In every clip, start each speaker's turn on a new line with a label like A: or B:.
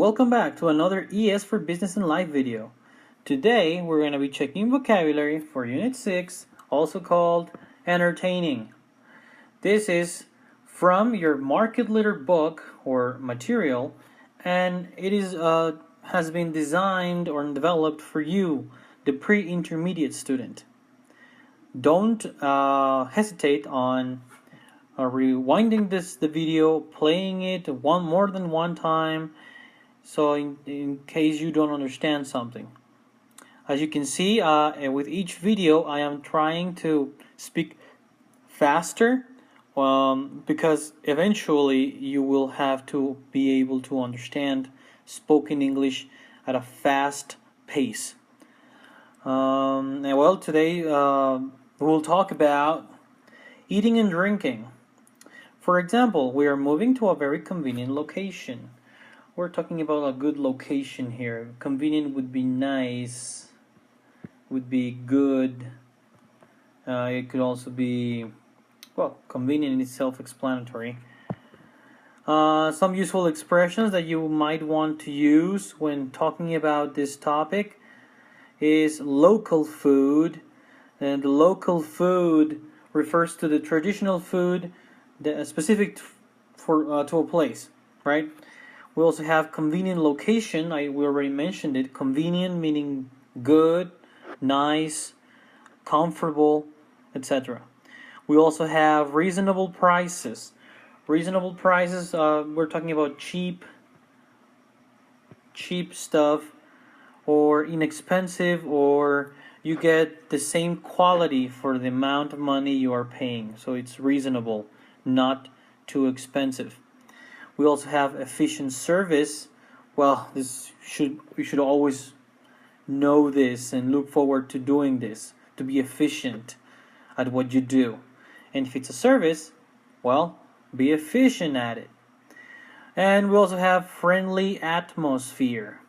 A: welcome back to another ES for Business and Life video. Today we're going to be checking vocabulary for Unit 6, also called entertaining. This is from your market leader book or material, and it is has been designed or developed for you, the pre-intermediate student. Don't hesitate on rewinding the video, playing it more than one time, so in case you don't understand something. As you can see, with each video I am trying to speak faster, because eventually you will have to be able to understand spoken English at a fast pace. And today we'll talk about eating and drinking. For example, we are moving to a very convenient location. We're talking about a good location here. Convenient would be nice, would be good. It could also be, convenient is self-explanatory. Some useful expressions that you might want to use when talking about this topic is local food. And the local food refers to the traditional food that specific to a place, right? We also have convenient location. We already mentioned it. Convenient meaning good, nice, comfortable, etc. We also have reasonable prices. Reasonable prices, we're talking about cheap stuff, or inexpensive, or you get the same quality for the amount of money you are paying. So it's reasonable, not too expensive. We also have efficient service. Well, you should always know this and look forward to doing this, to be efficient at what you do. And if it's a service, well, be efficient at it. And we also have friendly atmosphere.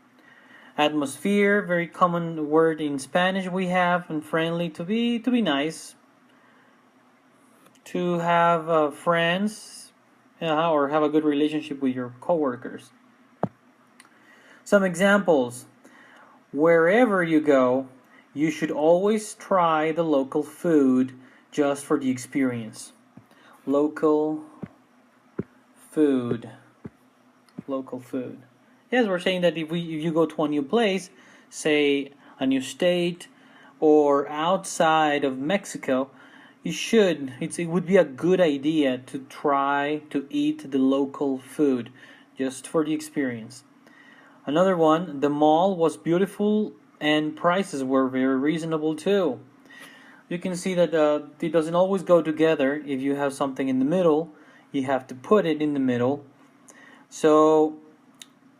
A: Atmosphere, very common word in Spanish we have, and friendly to be nice, to have friends, or have a good relationship with your coworkers. Some examples. Wherever you go, you should always try the local food just for the experience. Local food. Local food. Yes, we're saying that if you go to a new place, say a new state or outside of Mexico, it would be a good idea to try to eat the local food just for the experience. Another one, the mall was beautiful and prices were very reasonable too. You can see that it doesn't always go together. If you have something in the middle, you have to put it in the middle. So,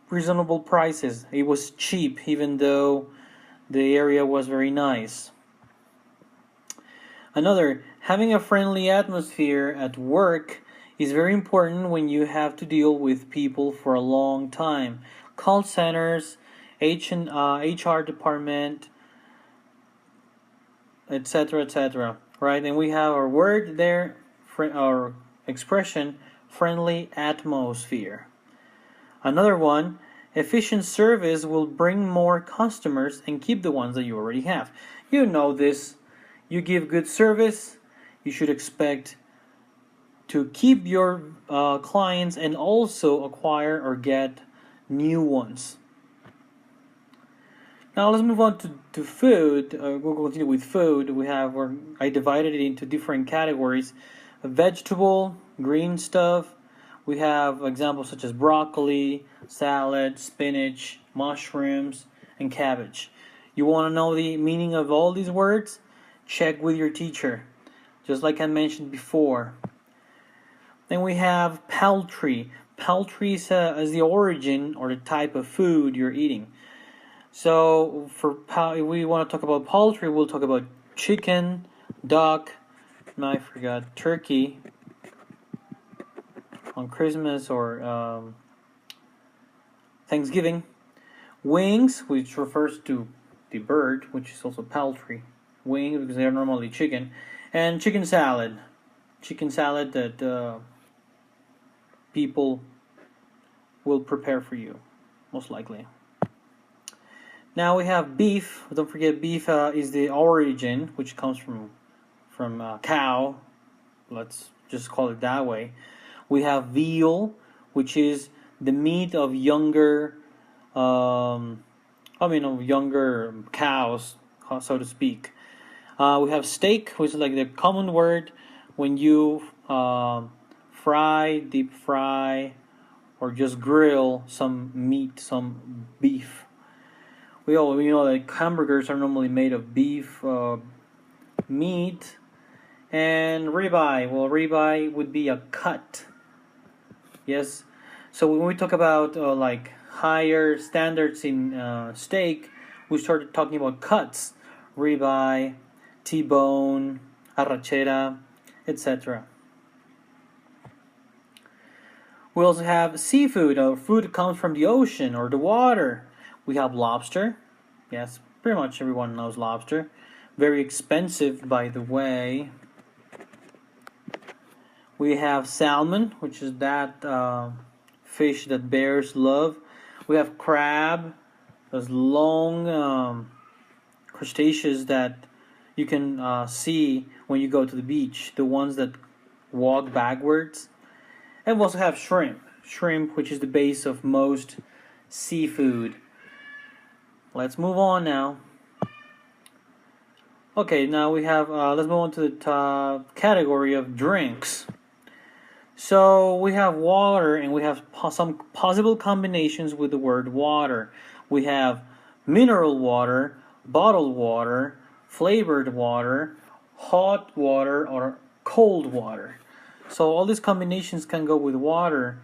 A: reasonable prices. It was cheap even though the area was very nice. Another, having a friendly atmosphere at work is very important when you have to deal with people for a long time. Call centers, HR department, etc., etc. Right? And we have our word there, our expression, friendly atmosphere. Another one, efficient service will bring more customers and keep the ones that you already have. You know this. You give good service, you should expect to keep your clients and also acquire or get new ones. Now let's move on to food. We'll continue with food. I divided it into different categories. Vegetable, green stuff. We have examples such as broccoli, salad, spinach, mushrooms, and cabbage. You want to know the meaning of all these words? Check with your teacher, just like I mentioned before. Then we have poultry. Poultry is the origin or the type of food you're eating. So if we want to talk about poultry, we'll talk about chicken, duck, turkey on Christmas or Thanksgiving. Wings, which refers to the bird, which is also poultry. Wings, because they're normally chicken. And chicken salad. Chicken salad that people will prepare for you. most likely. Now we have beef. Don't forget, beef is the origin, which comes from cow. Let's just call it that way. We have veal, which is the meat of younger, of younger cows, so to speak. We have steak, which is like the common word when you fry, deep fry, or just grill some meat, some beef. We know that hamburgers are normally made of beef meat, and ribeye. Well, ribeye would be a cut. Yes. So when we talk about like higher standards in steak, we started talking about cuts, ribeye, T-bone, arrachera, etc. We also have seafood, or food that comes from the ocean or the water. We have lobster. Yes, pretty much everyone knows lobster. Very expensive, by the way. We have salmon, which is that fish that bears love. We have crab, those long crustaceans that you can see when you go to the beach, the ones that walk backwards. And we also have shrimp. Shrimp, which is the base of most seafood. Let's move on now. Okay, now we have, let's move on to the top category of drinks. So we have water, and we have some possible combinations with the word water. We have mineral water, bottled water, flavored water, hot water, or cold water. So all these combinations can go with water.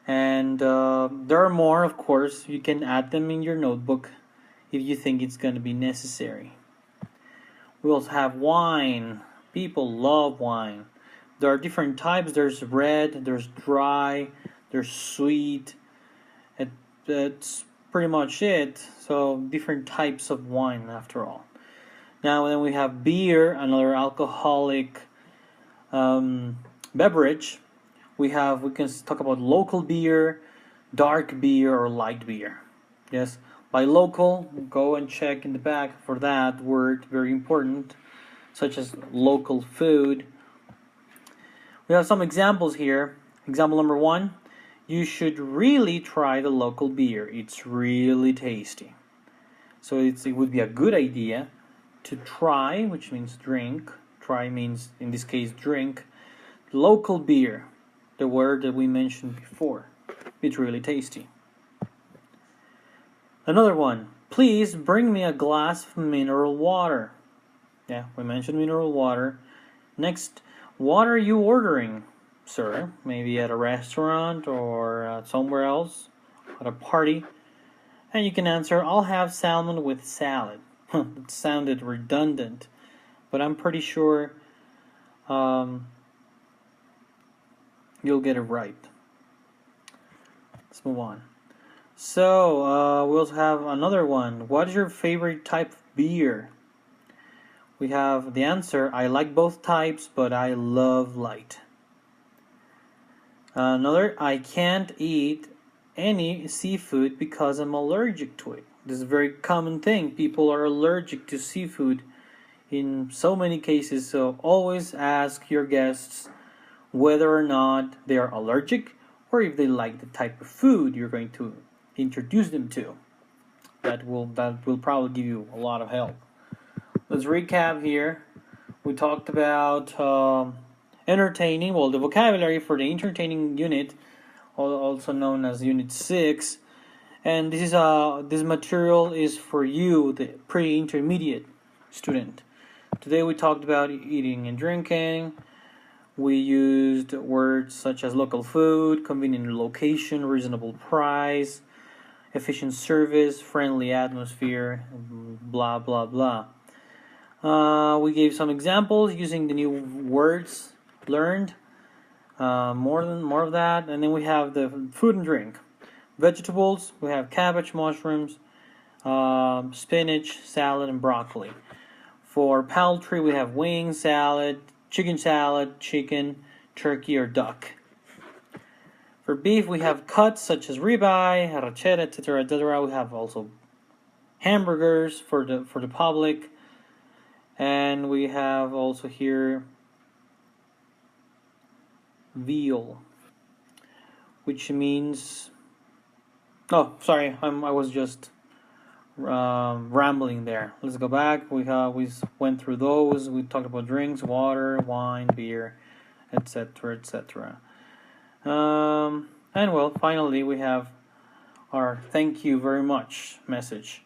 A: And there are more, of course. You can add them in your notebook if you think it's going to be necessary. We also have wine. People love wine. There are different types. There's red, there's dry, there's sweet. That's pretty much it. So different types of wine after all. Now then we have beer, another alcoholic beverage. We can talk about local beer, dark beer, or light beer. Yes, by local, go and check in the back for that word, very important, such as local food. We have some examples here. Example number 1, you should really try the local beer. It's really tasty. So it would be a good idea to try, which means drink. Try means, in this case, drink. Local beer, the word that we mentioned before. It's really tasty. Another one, please bring me a glass of mineral water. Yeah, we mentioned mineral water. Next, what are you ordering, sir? Maybe at a restaurant or somewhere else, at a party. And you can answer, I'll have salmon with salad. It sounded redundant, but I'm pretty sure you'll get it right. Let's move on. So, we also have another one. What is your favorite type of beer? We have the answer, I like both types, but I love light. Another, I can't eat any seafood because I'm allergic to it. This is a very common thing. People are allergic to seafood in so many cases, so always ask your guests whether or not they are allergic or if they like the type of food you're going to introduce them to. That will probably give you a lot of help. Let's recap here. We talked about entertaining. Well, the vocabulary for the entertaining unit, also known as Unit 6, and this material is for you, the pre-intermediate student. Today we talked about eating and drinking. We used words such as local food, convenient location, reasonable price, efficient service, friendly atmosphere, blah blah blah. We gave some examples using the new words learned. More of that, and then we have the food and drink. Vegetables, we have cabbage, mushrooms, spinach, salad, and broccoli. For poultry, we have wings, salad, chicken, turkey, or duck. For beef, we have cuts such as ribeye, arrachera, etc., etc. We have also hamburgers for the public, and we have also here veal, which means. Oh, sorry, I was just rambling there. Let's go back. We went through those. We talked about drinks, water, wine, beer, etc., etc. And well, finally we have our thank you very much message.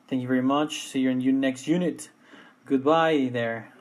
A: Thank you very much. See you in your next unit. Goodbye there.